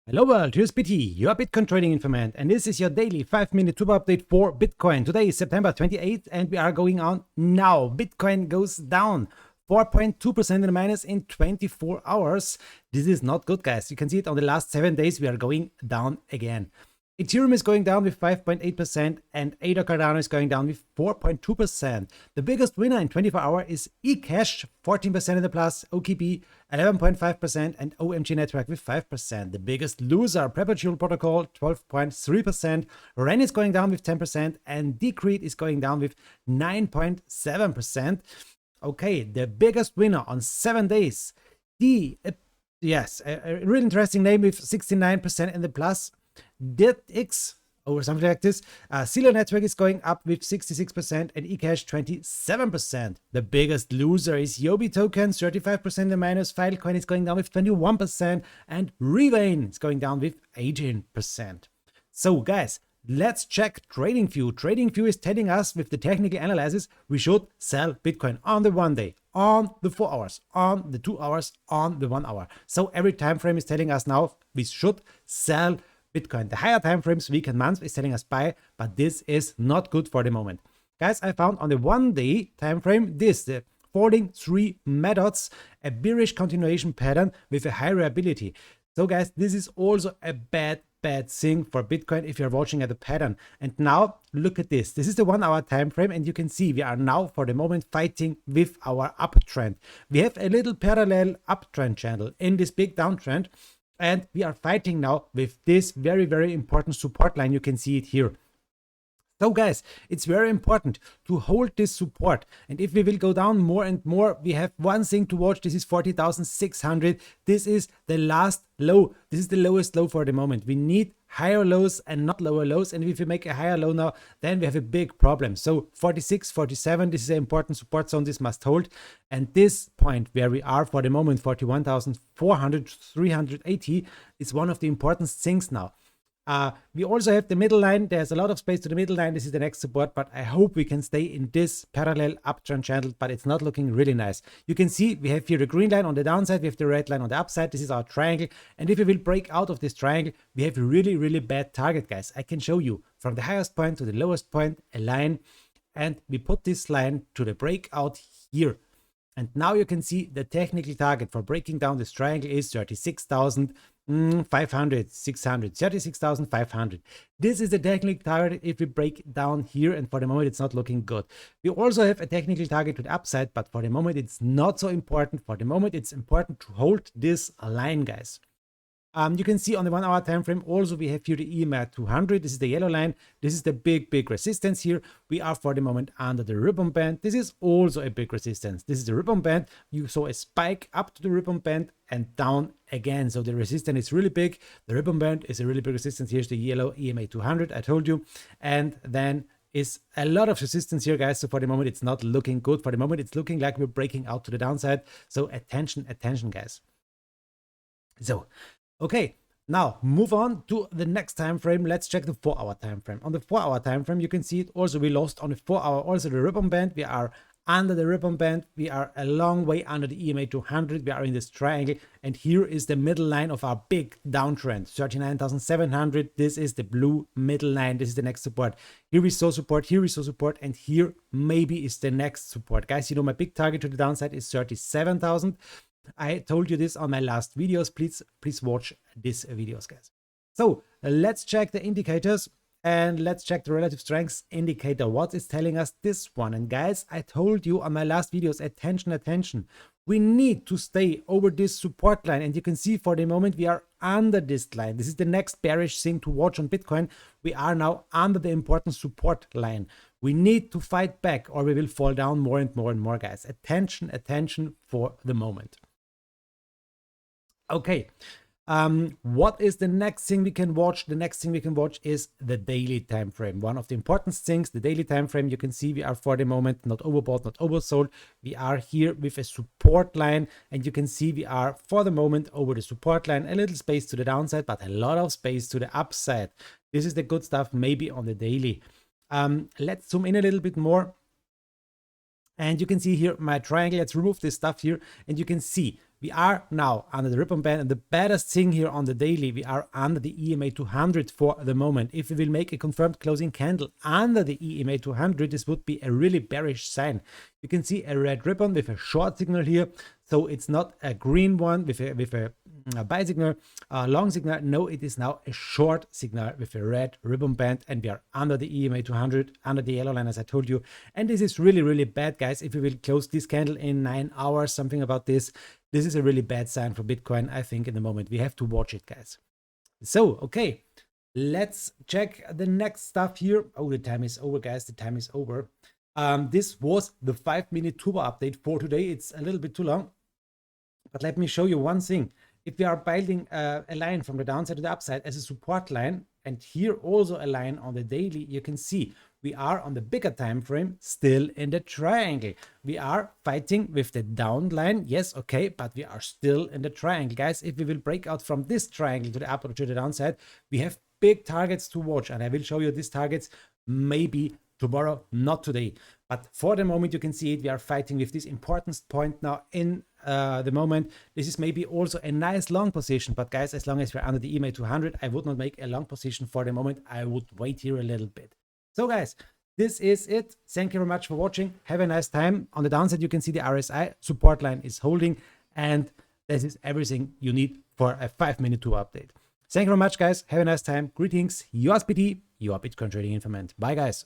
Hello world, here's Biti, your Bitcoin trading informant, and this is your daily 5-minute tuber update for Bitcoin. Today is September 28th and we are going on now. Bitcoin goes down 4.2% in the minus in 24 hours. This is not good, guys. You can see it on the last 7 days, we are going down again. Ethereum is going down with 5.8% and ADA Cardano is going down with 4.2%. The biggest winner in 24 hours is eCash, 14% in the plus, OKB 11.5% and OMG Network with 5%. The biggest loser, Perpetual Protocol, 12.3%. Ren is going down with 10% and Decreed is going down with 9.7%. Okay, the biggest winner on 7 days, yes, a really interesting name with 69% in the plus. DitX or something like this. Zillow Network is going up with 66% and eCash 27%. The biggest loser is Yobi Token, 35% in the minus. Filecoin is going down with 21% and Revain is going down with 18%. So guys, let's check TradingView. TradingView is telling us with the technical analysis we should sell Bitcoin on the 1 day, on the 4 hours, on the 2 hours, on the 1 hour. So every time frame is telling us now we should sell Bitcoin. The higher time frames, week and month, is telling us buy, but this is not good for the moment. Guys, I found on the 1 day time frame the falling 3 methods, a bearish continuation pattern with a high reliability. So guys, this is also a bad thing for Bitcoin if you're watching at the pattern. And now look at this. This is the 1 hour time frame and you can see we are now for the moment fighting with our uptrend. We have a little parallel uptrend channel in this big downtrend. And we are fighting now with this very important support line. You can see it here. So guys, it's very important to hold this support. And if we will go down more and more, we have one thing to watch. This is 40,600. This is the last low. This is the lowest low for the moment. We need higher lows and not lower lows. And if we make a higher low now, then we have a big problem. So 46, 47, this is an important support zone. This must hold. And this point where we are for the moment, 41,400, 380, is one of the important things now. We also have the middle line. There's a lot of space to the middle line. This is the next support, but I hope we can stay in this parallel uptrend channel, but it's not looking really nice. You can see we have here the green line on the downside. We have the red line on the upside. This is our triangle. And if we will break out of this triangle, we have a really bad target, guys. I can show you from the highest point to the lowest point, a line, and we put this line to the breakout here. And now you can see the technical target for breaking down this triangle is 36,500, 600, 36,500. This is the technical target if we break down here, and for the moment it's not looking good. We also have a technical target to the upside, but for the moment it's not so important. For the moment it's important to hold this line, guys. You can see on the 1 hour time frame also we have here the EMA 200. This is the yellow line. This is the big resistance here. We are for the moment under the ribbon band. This is also a big resistance. This is the ribbon band. You saw a spike up to the ribbon band and down again. So the resistance is really big. The ribbon band is a really big resistance. Here's the yellow EMA 200, I told you. And then is a lot of resistance here, guys. So for the moment it's not looking good. For the moment it's looking like we're breaking out to the downside. So attention, guys. So okay, now move on to the next time frame. Let's check the 4 hour time frame. On the 4 hour time frame, you can see it also we lost on the 4 hour, also the ribbon band. We are under the ribbon band. We are a long way under the EMA 200. We are in this triangle, and here is the middle line of our big downtrend, 39,700. This is the blue middle line. This is the next support. Here we saw support, here we saw support, and here maybe is the next support. Guys, you know my big target to the downside is 37,000. I told you this on my last videos. Please watch these videos, guys. So let's check the indicators and let's check the relative strength indicator. What is telling us this one? And guys, I told you on my last videos, attention. We need to stay over this support line. And you can see for the moment we are under this line. This is the next bearish thing to watch on Bitcoin. We are now under the important support line. We need to fight back or we will fall down more and more, guys. Attention for the moment. Okay, what is the next thing we can watch? The next thing we can watch is the daily time frame. One of the important things, the daily time frame. You can see we are for the moment not overbought, not oversold. We are here with a support line, and you can see we are for the moment over the support line. A little space to the downside, but a lot of space to the upside. This is the good stuff, maybe on the daily. Let's zoom in a little bit more. And you can see here my triangle. Let's remove this stuff here. And you can see we are now under the ribbon band, and the baddest thing here on the daily, we are under the EMA 200 for the moment. If we will make a confirmed closing candle under the EMA 200, this would be a really bearish sign. You can see a red ribbon with a short signal here, so it's not a green one with a buy signal, long signal. No, it is now a short signal with a red ribbon band, and we are under the EMA 200, under the yellow line, as I told you. And this is really, really bad, guys. If we will close this candle in 9 hours, something about this is a really bad sign for Bitcoin, I think, in the moment. We have to watch it, guys. So, okay, let's check the next stuff here. Oh, the time is over, guys. The time is over. This was the 5-minute turbo update for today. It's a little bit too long, but let me show you one thing. If we are building a line from the downside to the upside as a support line, and here also a line on the daily, you can see we are on the bigger time frame still in the triangle. We are fighting with the down line, yes, okay, but we are still in the triangle, guys. If we will break out from this triangle to the up or to the downside, we have big targets to watch, and I will show you these targets maybe tomorrow, not today. But for the moment, you can see it. We are fighting with this important point now in the moment. This is maybe also a nice long position, but guys, as long as we're under the EMA 200, I would not make a long position for the moment. I would wait here a little bit. So guys, this is it. Thank you very much for watching. Have a nice time. On the downside, you can see the RSI support line is holding, and this is everything you need for a 5-minute turbo update. Thank you very much, guys. Have a nice time. Greetings. Yours Biti, your Bitcoin trading informant. Bye, guys.